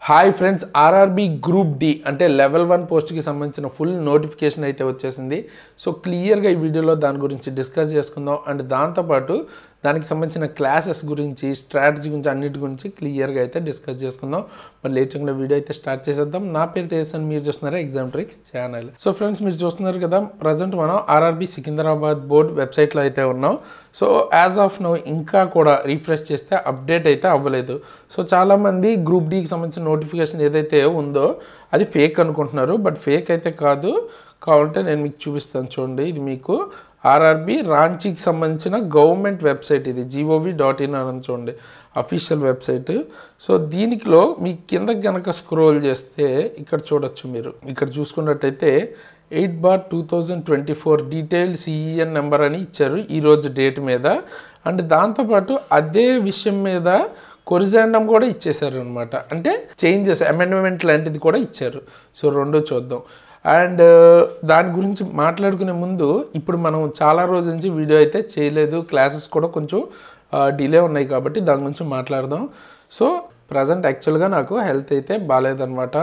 Hi friends, RRB group D అంటే level 1 పోస్ట్కి సంబంధించిన ఫుల్ నోటిఫికేషన్ అయితే వచ్చేసింది. సో క్లియర్గా ఈ వీడియోలో దాని గురించి డిస్కస్ చేసుకుందాం. అండ్ దాంతోపాటు దానికి సంబంధించిన క్లాసెస్ గురించి, స్ట్రాటజీ గురించి, అన్నిటి గురించి క్లియర్గా అయితే డిస్కస్ చేసుకుందాం. మరి లేట్ చేయకుండా వీడియో అయితే స్టార్ట్ చేసేద్దాం. నా పేరు తేజన్, మీరు చూస్తున్నారా exam tricks channel. So friends, మీరు చూస్తున్నారు కదా, ప్రజెంట్ మనం ఆర్ఆర్బీ సికింద్రాబాద్ బోర్డ్ వెబ్సైట్లో అయితే ఉన్నాం. సో యాజ్ ఆఫ్ నౌ ఇంకా కూడా రీఫ్రెష్ చేస్తే అప్డేట్ అయితే అవ్వలేదు. సో చాలామంది గ్రూప్ డీకి సంబంధించిన నోటిఫికేషన్ ఏదైతే ఉందో అది ఫేక్ అనుకుంటున్నారు. బట్ ఫేక్ అయితే కాదు. కావాలంటే నేను మీకు చూపిస్తాను, చూడండి. ఇది మీకు ఆర్ఆర్బీ రాంచీకి సంబంధించిన గవర్నమెంట్ వెబ్సైట్. ఇది gov.in అని చూడండి, అఫీషియల్ వెబ్సైట్. సో దీనిలో మీ కిందకి కనుక స్క్రోల్ చేస్తే ఇక్కడ చూడొచ్చు. మీరు ఇక్కడ చూసుకున్నట్టయితే 8/2024 డీటెయిల్డ్ సిఈఎన్ నెంబర్ అని ఇచ్చారు ఈరోజు డేట్ మీద. అండ్ దాంతోపాటు అదే విషయం మీద కొరిజాండం కూడా ఇచ్చేసారు అనమాట. అంటే చేంజెస్, అమెండ్మెంట్ లాంటిది కూడా ఇచ్చారు. సో రెండో చూద్దాం. అండ్ దాని గురించి మాట్లాడుకునే ముందు, ఇప్పుడు మనం చాలా రోజుల నుంచి వీడియో అయితే చేయలేదు, క్లాసెస్ కూడా కొంచెం డిలే ఉన్నాయి కాబట్టి దాని గురించి మాట్లాడదాం. సో ప్రజెంట్ యాక్చువల్గా నాకు హెల్త్ అయితే బాగాలేదనమాట.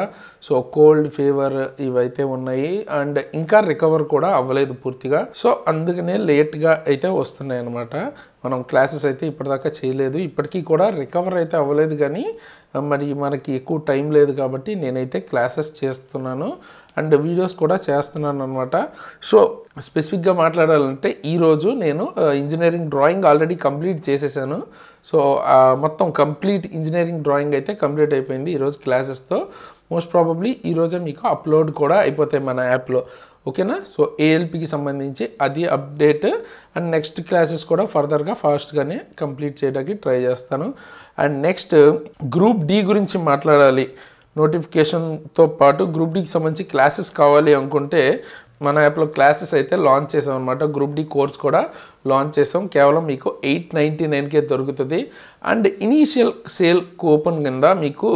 సో కోల్డ్, ఫీవర్ ఇవైతే ఉన్నాయి. అండ్ ఇంకా రికవర్ కూడా అవ్వలేదు పూర్తిగా. సో అందుకనే లేట్గా అయితే వస్తున్నాయి అనమాట. మనం క్లాసెస్ అయితే ఇప్పటిదాకా చేయలేదు. ఇప్పటికీ కూడా రికవర్ అయితే అవ్వలేదు, కానీ మరి మనకి ఎక్కువ టైం లేదు కాబట్టి నేనైతే క్లాసెస్ చేస్తున్నాను అండ్ వీడియోస్ కూడా చేస్తున్నాను అనమాట. సో స్పెసిఫిక్గా మాట్లాడాలంటే ఈరోజు నేను ఇంజనీరింగ్ డ్రాయింగ్ ఆల్రెడీ కంప్లీట్ చేసేసాను. సో మొత్తం కంప్లీట్ ఇంజనీరింగ్ డ్రాయింగ్ అయితే కంప్లీట్ అయిపోయింది ఈరోజు క్లాసెస్తో. మోస్ట్ ప్రాబబ్లీ ఈరోజే మీకు అప్లోడ్ కూడా అయిపోతాయి మన యాప్లో. ఓకేనా? సో ఏఎల్పికి సంబంధించి అది అప్డేట్. అండ్ నెక్స్ట్ క్లాసెస్ కూడా ఫర్దర్గా ఫాస్ట్గానే కంప్లీట్ చేయడానికి ట్రై చేస్తాను. అండ్ నెక్స్ట్ గ్రూప్ డి గురించి మాట్లాడాలి. నోటిఫికేషన్తో పాటు గ్రూప్ డికి సంబంధించి క్లాసెస్ కావాలి అనుకుంటే మన యాప్లో క్లాసెస్ అయితే లాంచ్ చేసాం అనమాట. గ్రూప్ డి కోర్స్ కూడా లాంచ్ చేసాం. కేవలం మీకు 899కే దొరుకుతుంది. అండ్ ఇనీషియల్ సేల్ కూపన్ కింద మీకు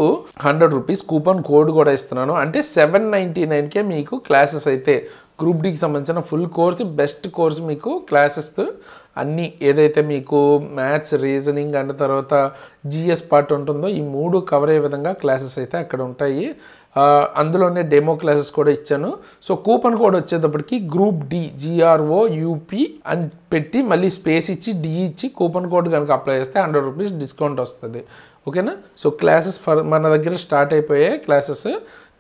100 రూపీస్ కూపన్ కోడ్ కూడా ఇస్తున్నాను. అంటే 799కే మీకు క్లాసెస్ అయితే గ్రూప్ డికి సంబంధించిన ఫుల్ కోర్స్, బెస్ట్ కోర్స్ మీకు క్లాసెస్ అన్నీ ఏదైతే మీకు మ్యాథ్స్, రీజనింగ్ అండ్ తర్వాత జిఎస్ పార్ట్ ఉంటుందో ఈ 3 కవర్ అయ్యే విధంగా క్లాసెస్ అయితే అక్కడ ఉంటాయి. అందులోనే డెమో క్లాసెస్ కూడా ఇచ్చాను. సో కూపన్ కోడ్ వచ్చేటప్పటికి గ్రూప్ డి GROUP అని పెట్టి మళ్ళీ స్పేస్ ఇచ్చి డి ఇచ్చి కూపన్ కోడ్ కనుక అప్లై చేస్తే 100 రూపీస్ డిస్కౌంట్ వస్తుంది. ఓకేనా? సో క్లాసెస్ మన దగ్గర స్టార్ట్ అయిపోయాయి. క్లాసెస్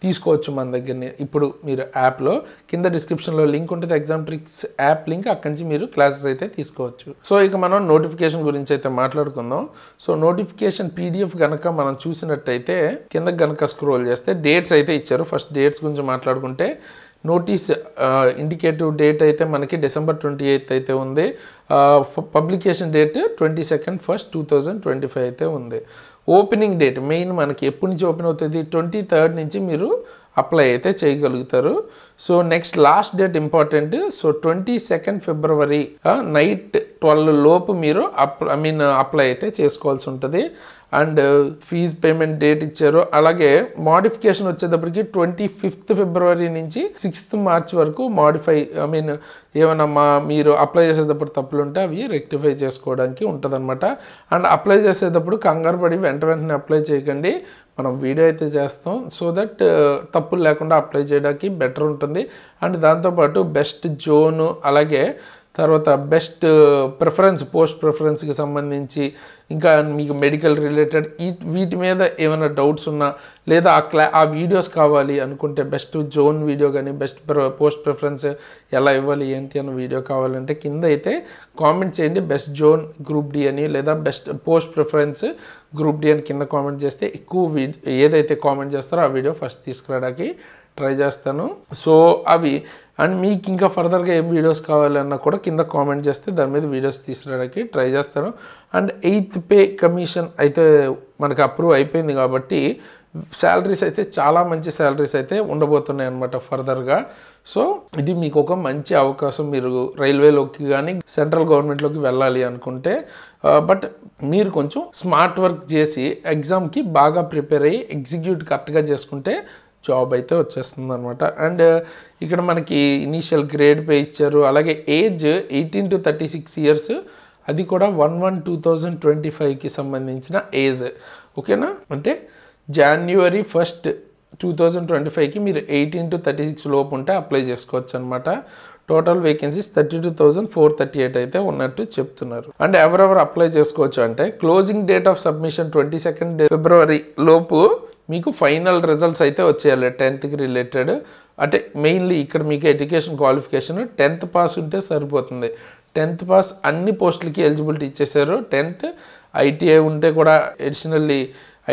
తీసుకోవచ్చు మన దగ్గరనే. ఇప్పుడు మీరు యాప్లో కింద డిస్క్రిప్షన్లో లింక్ ఉంటుంది, ఎగ్జామ్ ట్రిక్స్ యాప్ లింక్. అక్కడి నుంచి మీరు క్లాసెస్ అయితే తీసుకోవచ్చు. సో ఇక మనం నోటిఫికేషన్ గురించి అయితే మాట్లాడుకుందాం. సో నోటిఫికేషన్ PDF కనుక మనం చూసినట్టయితే కిందకి కనుక స్క్రోల్ చేస్తే డేట్స్ అయితే ఇచ్చారు. ఫస్ట్ డేట్స్ గురించి మాట్లాడుకుంటే నోటీస్ ఇండికేటివ్ డేట్ అయితే మనకి December 28 అయితే ఉంది. పబ్లికేషన్ డేట్ 22nd 1st 2025 అయితే ఉంది. ఓపెనింగ్ డేట్ మెయిన్ మనకి ఎప్పటి నుంచి ఓపెన్ అవుతుంది, 23rd నుంచి మీరు అప్లై అయితే చేయగలుగుతారు. So next last date important. So 22nd February night 12 లోపు మీరు అప్లై అయితే చేసుకోవాల్సి ఉంటుంది. అండ్ ఫీజ్ పేమెంట్ డేట్ ఇచ్చారు. అలాగే మోడిఫికేషన్ వచ్చేటప్పటికి 25th February నుంచి 6th March వరకు ఏమైనా మీరు అప్లై చేసేటప్పుడు తప్పులు ఉంటే అవి రెక్టిఫై చేసుకోవడానికి ఉంటుంది అనమాట. అండ్ అప్లై చేసేటప్పుడు కంగారు పడి వెంటనే అప్లై చేయకండి. మనం వీడియో అయితే చేస్తాం సో దట్ తప్పులు లేకుండా అప్లై చేయడానికి బెటర్ ఉంటుంది. అండ్ దాంతోపాటు బెస్ట్ జోను, అలాగే తర్వాత బెస్ట్ ప్రిఫరెన్స్, పోస్ట్ ప్రిఫరెన్స్కి సంబంధించి, ఇంకా మీకు మెడికల్ రిలేటెడ్ వీటి మీద ఏమైనా డౌట్స్ ఉన్నా, లేదా ఆ వీడియోస్ కావాలి అనుకుంటే బెస్ట్ జోన్ వీడియో కానీ, బెస్ట్ పోస్ట్ ప్రిఫరెన్స్ ఎలా ఇవ్వాలి ఏంటి అన్న వీడియో కావాలంటే కింద అయితే కామెంట్ చేయండి. బెస్ట్ జోన్ గ్రూప్ డి అని, లేదా best post preference group D అని కింద కామెంట్ చేస్తే ఎక్కువ ఏదైతే కామెంట్ చేస్తారో ఆ వీడియో ఫస్ట్ తీసుకురావడానికి ట్రై చేస్తాను. సో అవి అండ్ మీకు ఇంకా ఫర్దర్గా ఏం వీడియోస్ కావాలన్నా కూడా కింద కామెంట్ చేస్తే దాని మీద వీడియోస్ తీసుకురావడానికి ట్రై చేస్తాను. అండ్ 8th పే కమిషన్ అయితే మనకు అప్రూవ్ అయిపోయింది కాబట్టి శాలరీస్ అయితే చాలా మంచి శాలరీస్ అయితే ఉండబోతున్నాయి అన్నమాట ఫర్దర్గా. సో ఇది మీకు ఒక మంచి అవకాశం. మీరు రైల్వేలోకి కానీ సెంట్రల్ గవర్నమెంట్లోకి వెళ్ళాలి అనుకుంటే, బట్ మీరు కొంచెం స్మార్ట్ వర్క్ చేసి ఎగ్జామ్కి బాగా ప్రిపేర్ అయ్యి ఎగ్జిక్యూట్ కరెక్ట్గా చేసుకుంటే జాబ్ అయితే వచ్చేస్తుంది అనమాట. అండ్ ఇక్కడ మనకి ఇనీషియల్ గ్రేడ్ పే ఇచ్చారు. అలాగే ఏజ్ 18 to 36 years, అది కూడా 1/1/2025కి సంబంధించిన ఏజ్. ఓకేనా? అంటే January 1st 2025కి మీరు 18 to 36 లోపు ఉంటే అప్లై చేసుకోవచ్చు అనమాట. టోటల్ వేకెన్సీస్ 32,438 అయితే ఉన్నట్టు చెప్తున్నారు. అండ్ ఎవరెవరు అప్లై చేసుకోవచ్చు అంటే closing date of submission 22nd February లోపు మీకు ఫైనల్ రిజల్ట్స్ అయితే వచ్చేయాలి 10th రిలేటెడ్. అంటే మెయిన్లీ ఇక్కడ మీకు ఎడ్యుకేషన్ క్వాలిఫికేషన్ 10th పాస్ ఉంటే సరిపోతుంది. 10th పాస్ అన్ని పోస్టులకి ఎలిజిబిలిటీ ఇచ్చేసారు. 10th ITI ఉంటే కూడా అడిషనల్లీ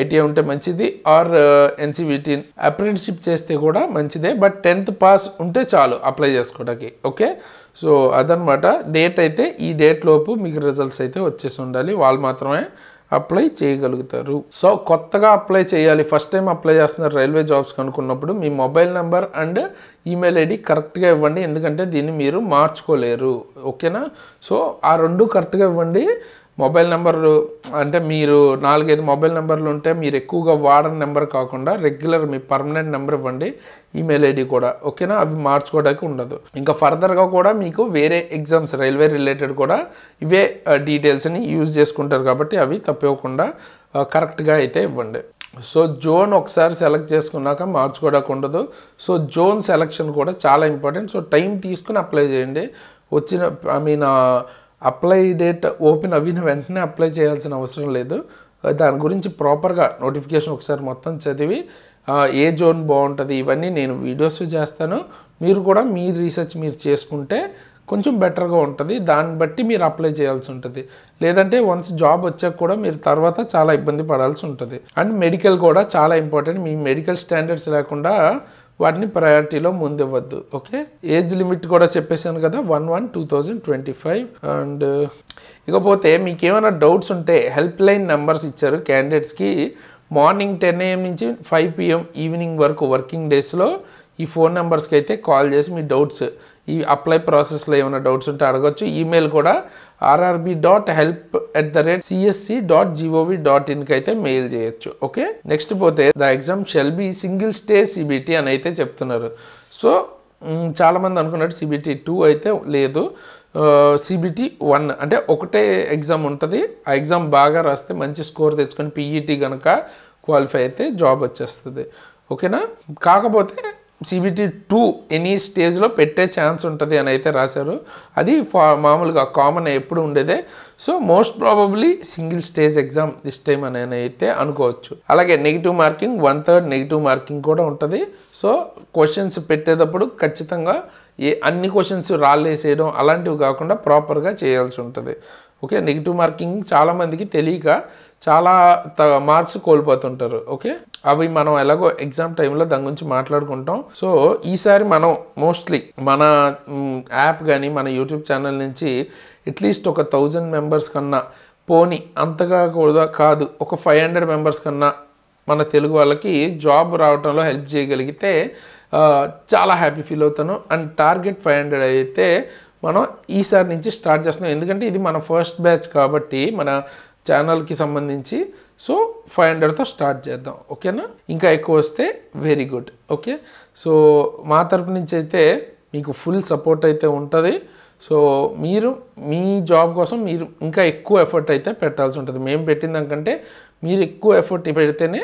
ITI ఉంటే మంచిది, ఆర్ NCVT అప్రెంటిస్షిప్ చేస్తే కూడా మంచిదే. బట్ 10th పాస్ ఉంటే చాలు అప్లై చేసుకోవడానికి. ఓకే, సో అదనమాట డేట్. అయితే ఈ డేట్ లోపు మీకు రిజల్ట్స్ అయితే వచ్చేసి ఉండాలి. వాళ్ళు మాత్రమే అప్లై చేయగలుగుతారు. సో కొత్తగా అప్లై చేయాలి, ఫస్ట్ టైం అప్లై చేస్తున్నారు రైల్వే జాబ్స్ కనుక్కున్నప్పుడు మీ mobile number and email ID కరెక్ట్గా ఇవ్వండి, ఎందుకంటే దీన్ని మీరు మార్చుకోలేరు. ఓకేనా, సో ఆ రెండు కరెక్ట్గా ఇవ్వండి. మొబైల్ నెంబర్లు అంటే మీరు 4-5 మొబైల్ నెంబర్లు ఉంటే మీరు ఎక్కువగా వాడని నెంబర్ కాకుండా రెగ్యులర్ మీ పర్మనెంట్ నెంబర్ ఇవ్వండి, ఈమెయిల్ ID కూడా. ఓకేనా, అవి మార్చుకోవడానికి ఉండదు. ఇంకా ఫర్దర్గా కూడా మీకు వేరే ఎగ్జామ్స్ రైల్వే రిలేటెడ్ కూడా ఇవే డీటెయిల్స్ని యూజ్ చేసుకుంటారు కాబట్టి అవి తప్పకుండా కరెక్ట్గా అయితే ఇవ్వండి. సో జోన్ ఒకసారి సెలెక్ట్ చేసుకున్నాక మార్చుకోవడానికి ఉండదు. సో జోన్ సెలెక్షన్ కూడా చాలా ఇంపార్టెంట్. సో టైం తీసుకుని అప్లై చేయండి. అప్లై డేట్ ఓపెన్ అవిన వెంటనే అప్లై చేయాల్సిన అవసరం లేదు. దాని గురించి ప్రాపర్గా నోటిఫికేషన్ ఒకసారి మొత్తం చదివి ఏ జోన్ బాగుంటుంది ఇవన్నీ నేను వీడియోస్ చేస్తాను. మీరు కూడా మీ రీసెర్చ్ మీరు చేసుకుంటే కొంచెం బెటర్గా ఉంటుంది. దాన్ని బట్టి మీరు అప్లై చేయాల్సి ఉంటుంది. లేదంటే వన్స్ జాబ్ వచ్చాక కూడా మీరు తర్వాత చాలా ఇబ్బంది పడాల్సి ఉంటుంది. అండ్ మెడికల్ కూడా చాలా ఇంపార్టెంట్. మీ మెడికల్ స్టాండర్డ్స్ లేకుండా వాటిని ప్రయారిటీలో ముందివ్వద్దు. ఓకే, ఏజ్ లిమిట్ కూడా చెప్పేశాను కదా 1/1/2025. అండ్ ఇకపోతే మీకు ఏమైనా డౌట్స్ ఉంటే హెల్ప్ లైన్ నెంబర్స్ ఇచ్చారు క్యాండిడేట్స్కి. మార్నింగ్ 10 AM నుంచి 5 PM ఈవినింగ్ వరకు వర్కింగ్ డేస్లో ఈ ఫోన్ నెంబర్స్కి అయితే కాల్ చేసి మీ డౌట్స్ ఈ అప్లై ప్రాసెస్లో ఏమైనా డౌట్స్ ఉంటే అడగచ్చు. ఈమెయిల్ కూడా rrb.help@csc.gov.in అయితే మెయిల్ చేయొచ్చు. ఓకే, నెక్స్ట్ పోతే the exam shall be single stage CBT అని అయితే చెప్తున్నారు. సో చాలామంది అనుకున్నట్టు CBT 2 అయితే లేదు, CBT 1 అంటే ఒకటే ఎగ్జామ్ ఉంటుంది. ఆ ఎగ్జామ్ బాగా రాస్తే మంచి స్కోర్ తెచ్చుకొని PET కనుక క్వాలిఫై అయితే జాబ్ వచ్చేస్తుంది. ఓకేనా, కాకపోతే CBT 2 ఎనీ స్టేజ్లో పెట్టే ఛాన్స్ ఉంటుంది అని అయితే రాశారు. అది మామూలుగా కామన్ ఎప్పుడు ఉండేదే. So most probably single stage exam this time అని అయితే అనుకోవచ్చు. అలాగే నెగిటివ్ మార్కింగ్ 1/3 నెగిటివ్ మార్కింగ్ కూడా ఉంటుంది. సో క్వశ్చన్స్ పెట్టేటప్పుడు ఖచ్చితంగా అన్ని క్వశ్చన్స్ రాళ్ళేసేయడం అలాంటివి కాకుండా ప్రాపర్గా చేయాల్సి ఉంటుంది. ఓకే, నెగిటివ్ మార్కింగ్ చాలామందికి తెలియక చాలా మార్క్స్ కోల్పోతుంటారు. ఓకే, అవి మనం ఎలాగో ఎగ్జామ్ టైంలో దాని గురించి మాట్లాడుకుంటాం. సో ఈసారి మనం మోస్ట్లీ మన యాప్ కానీ మన యూట్యూబ్ ఛానల్ నుంచి అట్లీస్ట్ ఒక 1000 మెంబర్స్ కన్నా పోనీ అంతగా కూడా కాదు ఒక 500 మెంబర్స్ కన్నా మన తెలుగు వాళ్ళకి జాబ్ రావడంలో హెల్ప్ చేయగలిగితే చాలా హ్యాపీ ఫీల్ అవుతాను. అండ్ టార్గెట్ 500 అయితే మనం ఈసారి నుంచి స్టార్ట్ చేస్తున్నాం. ఎందుకంటే ఇది మన ఫస్ట్ బ్యాచ్ కాబట్టి మన ఛానల్కి సంబంధించి. సో 500తో స్టార్ట్ చేద్దాం. ఓకేనా, ఇంకా ఎక్కువ వస్తే వెరీ గుడ్. ఓకే, సో మా తరపు నుంచి అయితే మీకు ఫుల్ సపోర్ట్ అయితే ఉంటుంది. సో మీరు మీ జాబ్ కోసం మీరు ఇంకా ఎక్కువ ఎఫర్ట్ అయితే పెట్టాల్సి ఉంటుంది. మేము పెట్టిన దానికంటే మీరు ఎక్కువ ఎఫర్ట్ పెడితేనే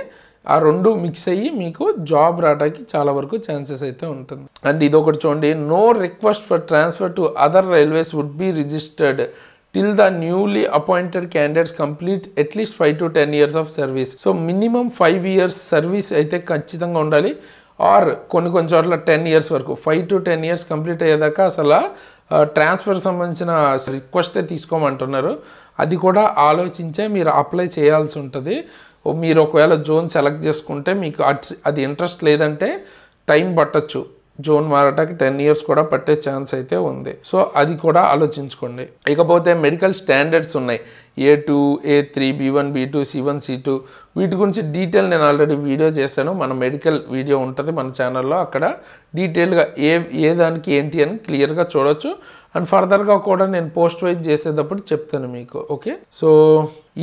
ఆ రెండు మిక్స్ అయ్యి మీకు జాబ్ రావడానికి చాలా వరకు ఛాన్సెస్ అయితే ఉంటుంది. అండ్ ఇదొకటి చూడండి, no request for transfer to other railways would be registered till the newly appointed candidates complete at least 5 to 10 years of service. So minimum 5 years service అయితే ఖచ్చితంగా ఉండాలి. ఆర్ కొన్ని చోట్ల 10 years వరకు 5 to 10 years కంప్లీట్ అయ్యేదాకా అసలు transfer సంబంధించిన రిక్వెస్టే తీసుకోమంటున్నారు. అది కూడా ఆలోచించే మీరు అప్లై చేయాల్సి ఉంటుంది. మీరు ఒకవేళ జోన్ సెలెక్ట్ చేసుకుంటే మీకు అది ఇంట్రెస్ట్ లేదంటే టైం పట్టచ్చు. జోన్ మారటానికి 10 years కూడా పట్టే ఛాన్స్ అయితే ఉంది. సో అది కూడా ఆలోచించుకోండి. ఇకపోతే మెడికల్ స్టాండర్డ్స్ ఉన్నాయి, A2, A3, B1, B2, C1, C2. వీటి గురించి డీటెయిల్ నేను ఆల్రెడీ వీడియో చేశాను. మన మెడికల్ వీడియో ఉంటుంది మన ఛానల్లో. అక్కడ డీటెయిల్గా ఏ దానికి ఏంటి అని క్లియర్గా చూడొచ్చు. అండ్ ఫర్దర్గా కూడా నేను పోస్ట్ వైజ్ చేసేటప్పుడు చెప్తాను మీకు. ఓకే, సో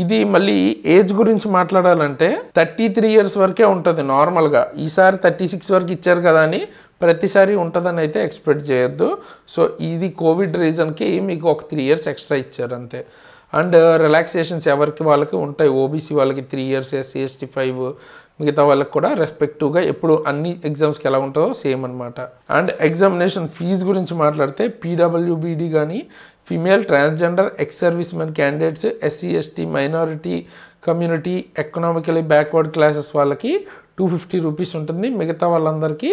ఇది మళ్ళీ ఏజ్ గురించి మాట్లాడాలంటే 33 years వరకే ఉంటుంది నార్మల్గా. ఈసారి 36 వరకు ఇచ్చారు కదా అని ప్రతిసారి ఉంటుందని అయితే ఎక్స్పెక్ట్ చేయొద్దు. సో ఇది కోవిడ్ రీజన్కి మీకు ఒక 3 years ఎక్స్ట్రా ఇచ్చారు అంతే. అండ్ రిలాక్సేషన్స్ ఎవరికి వాళ్ళకి ఉంటాయి. OBC వాళ్ళకి 3 years, SC ST 5, మిగతా వాళ్ళకి కూడా రెస్పెక్టివ్గా ఎప్పుడు అన్ని ఎగ్జామ్స్కి ఎలా ఉంటుందో సేమ్ అనమాట. అండ్ ఎగ్జామినేషన్ ఫీజు గురించి మాట్లాడితే పీడబ్ల్యూబీడీ కానీ female transgender ex service men candidates SC ST minority community economically backward classes వాళ్ళకి 250 రూపీస్ ఉంటుంది. మిగతా వాళ్ళందరికీ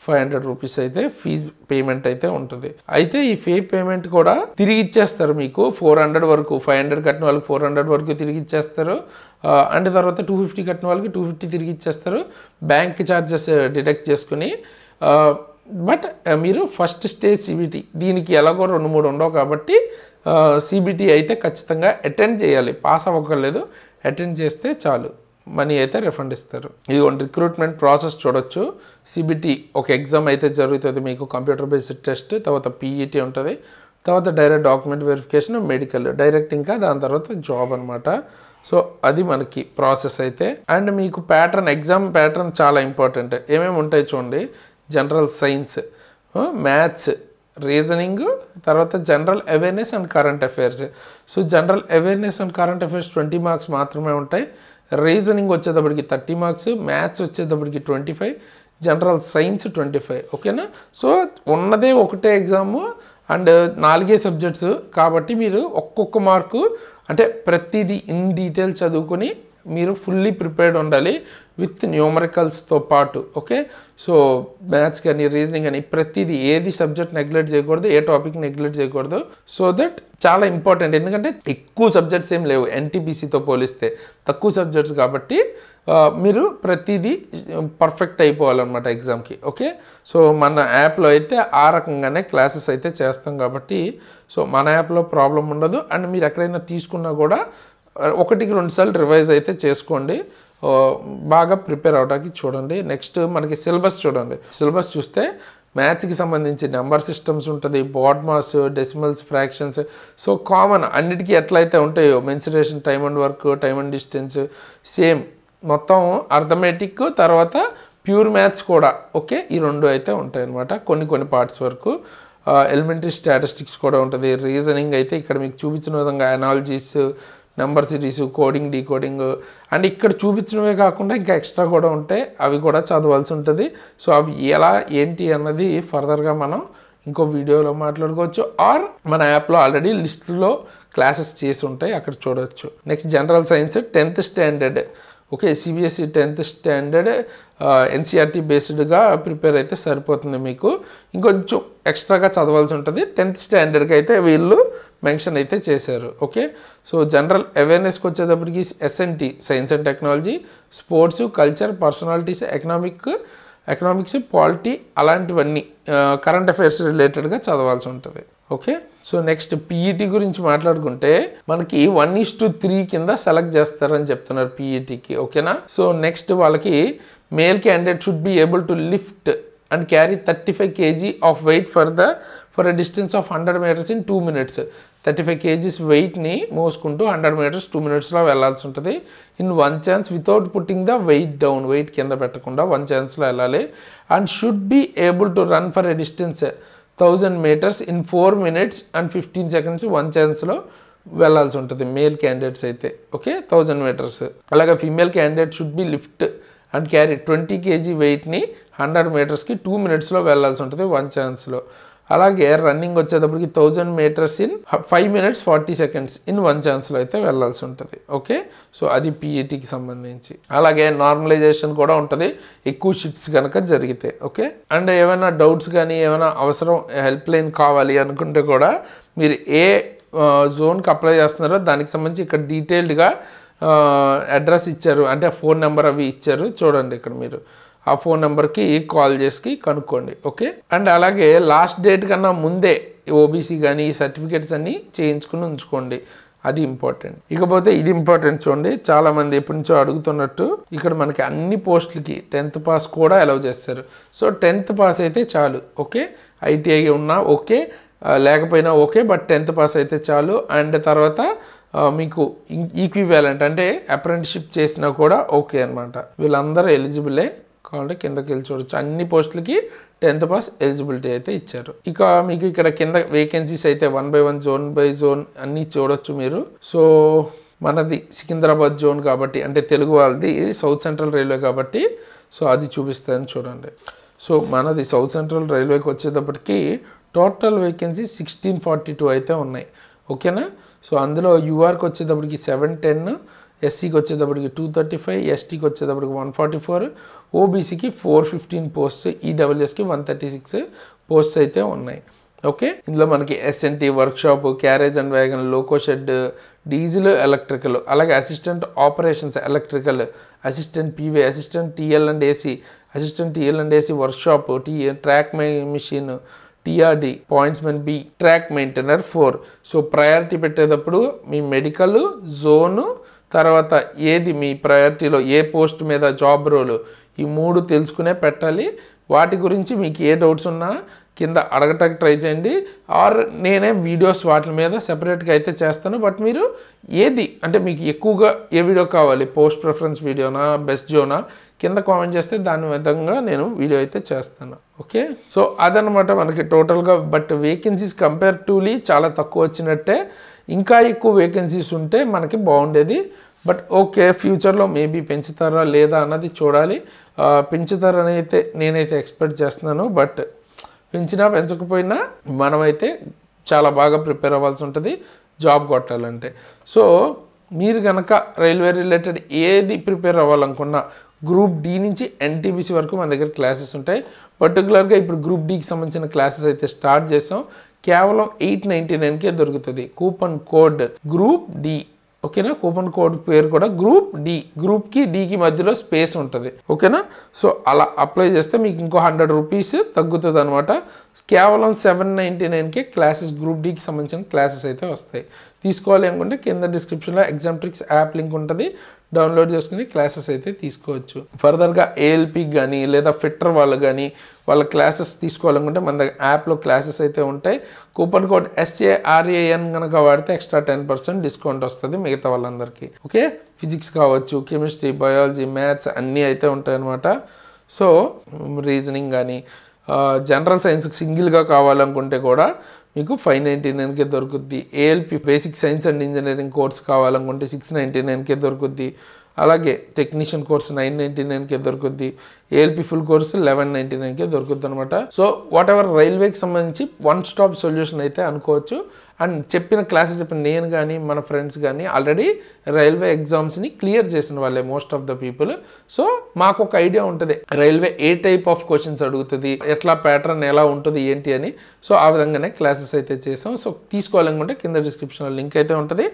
500 రూపీస్ అయితే ఫీజు పేమెంట్ అయితే ఉంటుంది. అయితే ఈ ఫీ పేమెంట్ కూడా తిరిగి ఇచ్చేస్తారు మీకు 400 వరకు. 500 కట్టిన వాళ్ళకి 400 వరకు తిరిగి ఇచ్చేస్తారు. అండ్ తర్వాత 250 కట్టిన వాళ్ళకి 250 తిరిగి ఇచ్చేస్తారు బ్యాంక్ ఛార్జెస్ డిడక్ట్ చేసుకుని. బట్ మీరు ఫస్ట్ స్టేజ్ సిబిటి దీనికి ఎలాగో 2-3 ఉండవు కాబట్టి సిబిటి అయితే ఖచ్చితంగా అటెండ్ చేయాలి. పాస్ అవ్వక్కర్లేదు, అటెండ్ చేస్తే చాలు, మనీ అయితే రిఫండ్ ఇస్తారు. ఇదిగోండి రిక్రూట్మెంట్ ప్రాసెస్ చూడొచ్చు. సిబిటి ఒక ఎగ్జామ్ అయితే జరుగుతుంది మీకు, కంప్యూటర్ బేస్డ్ టెస్ట్, తర్వాత పీఈటీ ఉంటుంది, తర్వాత direct document verification, medical direct, ఇంకా దాని తర్వాత జాబ్ అనమాట. సో అది మనకి ప్రాసెస్ అయితే. అండ్ మీకు ప్యాటర్న్, ఎగ్జామ్ ప్యాటర్న్ చాలా ఇంపార్టెంట్. ఏమేమి ఉంటాయి చూడండి. జనరల్ సైన్స్, మ్యాథ్స్, రీజనింగ్, తర్వాత general awareness and current affairs. So general awareness and current affairs 20 marks మాత్రమే ఉంటాయి. రీజనింగ్ వచ్చేటప్పటికి 30 మార్క్స్, మ్యాథ్స్ వచ్చేటప్పటికి 25, జనరల్ సైన్స్ 25. ఓకేనా? సో ఉన్నదే ఒకటే ఎగ్జాము అండ్ 4 సబ్జెక్ట్స్ కాబట్టి మీరు ఒక్కొక్క మార్కు అంటే ప్రతిదీ ఇన్ డీటెయిల్ చదువుకొని మీరు ఫుల్లీ ప్రిపేర్డ్ ఉండాలి విత్ న్యూమరికల్స్తో పాటు. ఓకే, సో మ్యాథ్స్ కానీ రీజనింగ్ కానీ ప్రతిదీ ఏది సబ్జెక్ట్ నెగ్లెక్ట్ చేయకూడదు, ఏ టాపిక్ నెగ్లెక్ట్ చేయకూడదు. సో దట్ చాలా ఇంపార్టెంట్. ఎందుకంటే ఎక్కువ సబ్జెక్ట్స్ ఏం లేవు ఎన్టీపీసీతో పోలిస్తే, తక్కువ సబ్జెక్ట్స్ కాబట్టి మీరు ప్రతిదీ పర్ఫెక్ట్ అయిపోవాలన్నమాట ఎగ్జామ్కి. ఓకే, సో మన యాప్లో అయితే ఆ రకంగానే క్లాసెస్ అయితే చేస్తాం కాబట్టి సో మన యాప్లో ప్రాబ్లం ఉండదు. అండ్ మీరు ఎక్కడైనా తీసుకున్నా కూడా 1-2 సార్లు రివైజ్ అయితే చేసుకోండి, బాగా ప్రిపేర్ అవడానికి చూడండి. నెక్స్ట్ మనకి సిలబస్ చూడండి. సిలబస్ చూస్తే మ్యాథ్స్కి సంబంధించి నెంబర్ సిస్టమ్స్ ఉంటుంది, BODMAS, decimals, fractions. So common అన్నిటికీ ఎట్లయితే ఉంటాయో mensuration, time and work, time and distance, same మొత్తం అర్థమెటిక్, తర్వాత ప్యూర్ మ్యాథ్స్ కూడా. ఓకే, ఈ 2 అయితే ఉంటాయి అన్నమాట కొన్ని పార్ట్స్ వరకు. ఎలిమెంటరీ స్టాటిస్టిక్స్ కూడా ఉంటుంది. రీజనింగ్ అయితే ఇక్కడ మీకు చూపించిన విధంగా analogies, number series, coding, decoding, and ఇక్కడ చూపించినవే కాకుండా ఇంకా ఎక్స్ట్రా కూడా ఉంటాయి, అవి కూడా చదవాల్సి ఉంటుంది. సో అవి ఎలా ఏంటి అన్నది ఫర్దర్గా మనం ఇంకో వీడియోలో మాట్లాడుకోవచ్చు, ఆర్ మన యాప్లో ఆల్రెడీ లిస్టులో క్లాసెస్ చేసి ఉంటాయి, అక్కడ చూడవచ్చు. Next general science 10th standard. Okay, CBSE 10th standard NCERT బేస్డ్గా ప్రిపేర్ అయితే సరిపోతుంది. మీకు ఇంకొంచెం ఎక్స్ట్రాగా చదవాల్సి ఉంటుంది. 10th స్టాండర్డ్కి అయితే వీళ్ళు మెన్షన్ అయితే చేశారు. ఓకే, సో జనరల్ అవేర్నెస్కి వచ్చేటప్పటికి S and T, science and technology, sports, culture, personalities, economics, polity, అలాంటివన్నీ కరెంట్ అఫైర్స్ రిలేటెడ్గా చదవాల్సి ఉంటుంది. ఓకే, సో నెక్స్ట్ పీఈటీ గురించి మాట్లాడుకుంటే మనకి 1:3 కింద సెలెక్ట్ చేస్తారని చెప్తున్నారు పీఈటీకి. ఓకేనా? సో నెక్స్ట్ వాళ్ళకి male candidate should be able to lift and carry 35 kg of weight for a distance of 100 meters in 2 minutes. 35 kgs వెయిట్ని మోసుకుంటూ 100 meters 2 minutesలో వెళ్ళాల్సి ఉంటుంది. In 1 chance without putting the weight down, weight కింద పెట్టకుండా 1 chanceలో వెళ్ళాలి. And should be able to run for a distance 1000 meters in 4 minutes and 15 seconds 1 chanceలో వెళ్ళాల్సి ఉంటుంది మేల్ క్యాండిడేట్స్ అయితే. Okay, 1000 meters. అలాగే female candidate should B lift and carry 20 kg వెయిట్ని 100 metersకి 2 minutesలో వెళ్ళాల్సి ఉంటుంది 1 chanceలో. అలాగే రన్నింగ్ వచ్చేటప్పటికి 1000 meters in 5 minutes 40 seconds in 1 chanceలో అయితే వెళ్ళాల్సి ఉంటుంది. ఓకే, సో అది పీఈటీకి సంబంధించి. అలాగే నార్మలైజేషన్ కూడా ఉంటుంది ఎక్కువ షిఫ్ట్స్ కనుక జరిగితే. ఓకే, అండ్ ఏమైనా డౌట్స్ కానీ ఏమైనా అవసరం హెల్ప్ లైన్ కావాలి అనుకుంటే కూడా మీరు ఏ జోన్కి అప్లై చేస్తున్నారో దానికి సంబంధించి ఇక్కడ డీటెయిల్డ్గా అడ్రస్ ఇచ్చారు, అంటే ఫోన్ నెంబర్ అవి ఇచ్చారు చూడండి. ఇక్కడ మీరు ఆ ఫోన్ నెంబర్కి కాల్ చేసి కనుక్కోండి. ఓకే, అండ్ అలాగే లాస్ట్ డేట్ కన్నా ముందే ఓబీసీ కానీ ఈ సర్టిఫికేట్స్ అన్నీ చేయించుకుని ఉంచుకోండి, అది ఇంపార్టెంట్. ఇకపోతే ఇది ఇంపార్టెంట్ చూడండి, చాలామంది ఎప్పటి నుంచో అడుగుతున్నట్టు ఇక్కడ మనకి అన్ని పోస్టులకి 10th పాస్ కూడా అలౌ చేస్తారు. సో 10th పాస్ అయితే చాలు. ఓకే, ఐటీఐ ఉన్నా ఓకే, లేకపోయినా ఓకే, బట్ 10th పాస్ అయితే చాలు. అండ్ తర్వాత మీకు ఈక్వివాలెంట్ అంటే అప్రెంటిషిప్ చేసినా కూడా ఓకే అనమాట. వీళ్ళందరూ ఎలిజిబులే, కావాలంటే కిందకి వెళ్ళి చూడొచ్చు. అన్ని పోస్టులకి 10th పాస్ ఎలిజిబిలిటీ అయితే ఇచ్చారు. ఇక మీకు ఇక్కడ కింద వేకెన్సీస్ అయితే 1 by 1 జోన్ బై జోన్ అన్నీ చూడొచ్చు మీరు. సో మనది సికింద్రాబాద్ జోన్ కాబట్టి, అంటే తెలుగు వాళ్ళది సౌత్ సెంట్రల్ రైల్వే కాబట్టి సో అది చూపిస్తాను చూడండి. సో మనది సౌత్ సెంట్రల్ రైల్వేకి వచ్చేటప్పటికి టోటల్ వేకెన్సీ 1642 అయితే ఉన్నాయి. ఓకేనా. సో అందులో యూఆర్కి వచ్చేటప్పటికి 710, ఎస్సీకి వచ్చేటప్పటికి 235, ఎస్టీకి వచ్చేటప్పటికి 144, ఓబీసీకి 415 పోస్ట్స్, ఈడబ్ల్యూఎస్కి 136 పోస్ట్స్ అయితే ఉన్నాయి. ఓకే. ఇందులో మనకి S N T, workshop, carriage and wagon, loco shed, diesel, electrical, అలాగే assistant operations electrical, assistant PV, assistant TL and AC, assistant TL and AC workshop, track machine, TRD, pointsmen B, track maintainer 4. So priority పెట్టేటప్పుడు మీ medical zone, తర్వాత ఏది మీ ప్రయారిటీలో ఏ post మీద job role, ఈ 3 తెలుసుకునే పెట్టాలి. వాటి గురించి మీకు ఏ డౌట్స్ ఉన్నా కింద అడగటానికి ట్రై చేయండి. ఆర్ నేనే వీడియోస్ వాటి మీద సెపరేట్గా అయితే చేస్తాను. బట్ మీరు ఏది అంటే మీకు ఎక్కువగా ఏ వీడియో కావాలి, పోస్ట్ ప్రిఫరెన్స్ వీడియోనా, బెస్ట్ జోనా, కింద కామెంట్ చేస్తే దాని విధంగా నేను వీడియో అయితే చేస్తాను. ఓకే. సో అదనమాట మనకి టోటల్గా. బట్ వేకెన్సీస్ కంపేర్టివ్లీ చాలా తక్కువ వచ్చినట్టే. ఇంకా ఎక్కువ వేకెన్సీస్ ఉంటే మనకి బాగుండేది. బట్ ఓకే, ఫ్యూచర్లో మేబీ పెంచుతారా లేదా అన్నది చూడాలి. పెంచుతారని అయితే నేనైతే ఎక్స్పెక్ట్ చేస్తున్నాను. బట్ పెంచినా పెంచకపోయినా మనమైతే చాలా బాగా ప్రిపేర్ అవ్వాల్సి ఉంటుంది జాబ్ కొట్టాలంటే. సో మీరు కనుక రైల్వే రిలేటెడ్ ఏది ప్రిపేర్ అవ్వాలనుకున్నా గ్రూప్ డి నుంచి ఎన్టీబీసీ వరకు మన దగ్గర క్లాసెస్ ఉంటాయి. పర్టికులర్గా ఇప్పుడు గ్రూప్ డికి సంబంధించిన క్లాసెస్ అయితే స్టార్ట్ చేసాం. కేవలం 899కే దొరుకుతుంది. Coupon code group D. ఓకేనా. కూపన్ కోడ్ పేరు కూడా గ్రూప్ డి. గ్రూప్కి డికి మధ్యలో స్పేస్ ఉంటుంది. ఓకేనా. సో అలా అప్లై చేస్తే మీకు ఇంకో 100 రూపీస్ తగ్గుతుంది అనమాట. కేవలం 799కే క్లాసెస్, గ్రూప్ డికి సంబంధించిన క్లాసెస్ అయితే వస్తాయి. తీసుకోవాలి అనుకుంటే కింద డిస్క్రిప్షన్లో ఎగ్జామ్ట్రిక్స్ యాప్ లింక్ ఉంటుంది. డౌన్లోడ్ చేసుకుని క్లాసెస్ అయితే తీసుకోవచ్చు. ఫర్దర్గా ఏఎల్పీకి కానీ లేదా ఫిట్టర్ వాళ్ళు కానీ వాళ్ళ క్లాసెస్ తీసుకోవాలనుకుంటే మన దగ్గర యాప్లో క్లాసెస్ అయితే ఉంటాయి. కూపన్ కోడ్ SARAN కనుక వాడితే ఎక్స్ట్రా 10% డిస్కౌంట్ వస్తుంది మిగతా వాళ్ళందరికీ. ఓకే. ఫిజిక్స్ కావచ్చు, కెమిస్ట్రీ, బయాలజీ, మ్యాథ్స్ అన్నీ అయితే ఉంటాయి అన్నమాట. సో రీజనింగ్ కానీ జనరల్ సైన్స్కి సింగిల్గా కావాలనుకుంటే కూడా మీకు 599కే దొరుకుద్ది. ALP basic science and engineering course కావాలనుకుంటే 699కే దొరుకుద్ది. అలాగే టెక్నీషియన్ కోర్సు 999కే దొరుకుద్ది. ఏఎల్పి ఫుల్ కోర్సు 1199కే దొరుకుద్ది అనమాట. సో వాట్ ఎవర్ రైల్వేకి సంబంధించి వన్ స్టాప్ సొల్యూషన్ అయితే అనుకోవచ్చు. అండ్ చెప్పిన క్లాసెస్ చెప్పిన నేను కానీ మన ఫ్రెండ్స్ కానీ ఆల్రెడీ రైల్వే ఎగ్జామ్స్ని క్లియర్ చేసిన వాళ్ళే most of the people. So మాకు ఒక ఐడియా ఉంటుంది railway A type of questions అడుగుతుంది, ఎట్లా ప్యాటర్న్ ఎలా ఉంటుంది ఏంటి అని. సో ఆ విధంగానే క్లాసెస్ అయితే చేసాం. సో తీసుకోవాలనుకుంటే కింద డిస్క్రిప్షన్లో లింక్ అయితే ఉంటుంది.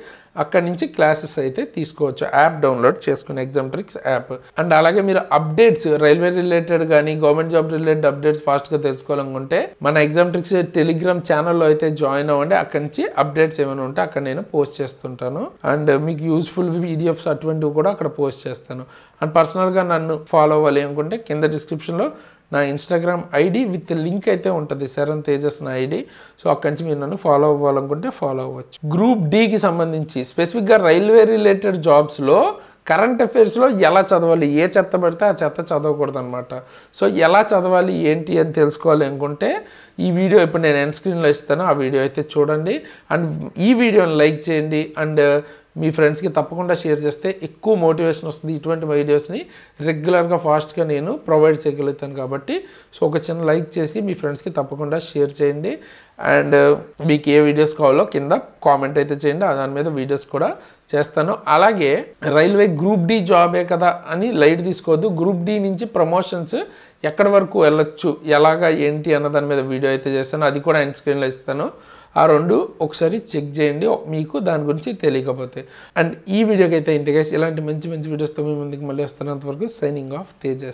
అక్కడి నుంచి క్లాసెస్ అయితే తీసుకోవచ్చు. యాప్ డౌన్లోడ్ చేసుకుని ఎగ్జామ్ట్రిక్స్ యాప్. అండ్ అలాగే మీరు అప్డేట్స్ రైల్వే రిలేటెడ్ కానీ గవర్నమెంట్ జాబ్ రిలేటెడ్ అప్డేట్స్ ఫాస్ట్గా తెలుసుకోవాలనుకుంటే మన ఎగ్జామ్ట్రిక్స్ టెలిగ్రామ్ ఛానల్లో అయితే జాయిన్ అవ్వండి. అక్కడి నుంచి అప్డేట్స్ ఏమైనా ఉంటే అక్కడ నేను పోస్ట్ చేస్తుంటాను. అండ్ మీకు యూస్ఫుల్ PDFs అటువంటివి కూడా అక్కడ పోస్ట్ చేస్తాను. అండ్ పర్సనల్గా నన్ను ఫాలో అవ్వాలి అనుకుంటే కింద డిస్క్రిప్షన్లో నా ఇన్స్టాగ్రామ్ ఐడి విత్ లింక్ అయితే ఉంటుంది, శరణ్ తేజస్ నా ఐడి. సో అక్కడి నుంచి మీరు నన్ను ఫాలో అవ్వాలనుకుంటే ఫాలో అవ్వచ్చు. గ్రూప్ డికి సంబంధించి స్పెసిఫిక్గా రైల్వే రిలేటెడ్ జాబ్స్లో కరెంట్ అఫైర్స్లో ఎలా చదవాలి, ఏ చెత్త పడితే ఆ చెత్త చదవకూడదు అనమాట. సో ఎలా చదవాలి ఏంటి అని తెలుసుకోవాలి అనుకుంటే ఈ వీడియో ఇప్పుడు నేను ఎండ్ స్క్రీన్లో ఇస్తాను, ఆ వీడియో అయితే చూడండి. అండ్ ఈ వీడియోని లైక్ చేయండి. అండ్ మీ ఫ్రెండ్స్కి తప్పకుండా షేర్ చేస్తే ఎక్కువ మోటివేషన్ వస్తుంది. ఇటువంటి వీడియోస్ని రెగ్యులర్గా ఫాస్ట్గా నేను ప్రొవైడ్ చేయగలుగుతాను కాబట్టి సో ఒక చిన్న లైక్ చేసి మీ ఫ్రెండ్స్కి తప్పకుండా షేర్ చేయండి. అండ్ మీకు ఏ వీడియోస్ కావాలో కింద కామెంట్ అయితే చేయండి, దాని మీద వీడియోస్ కూడా చేస్తాను. అలాగే రైల్వే గ్రూప్ డి జాబే కదా అని లైట్ తీసుకోవద్దు. గ్రూప్ డి నుంచి ప్రమోషన్స్ ఎక్కడి వరకు వెళ్ళొచ్చు, ఎలాగా ఏంటి అన్న దాని మీద వీడియో అయితే చేస్తాను. అది కూడా ఎండ్ స్క్రీన్లో ఇస్తాను. ఆ రెండు ఒకసారి చెక్ చేయండి మీకు దాని గురించి తెలియకపోతే. అండ్ ఈ వీడియోకి అయితే ఇంతకేసి ఇలాంటి మంచి మంచి వీడియోస్తో మీ ముందుకు మళ్ళీ వస్తున్నంత వరకు సైనింగ్ ఆఫ్ తేజస్.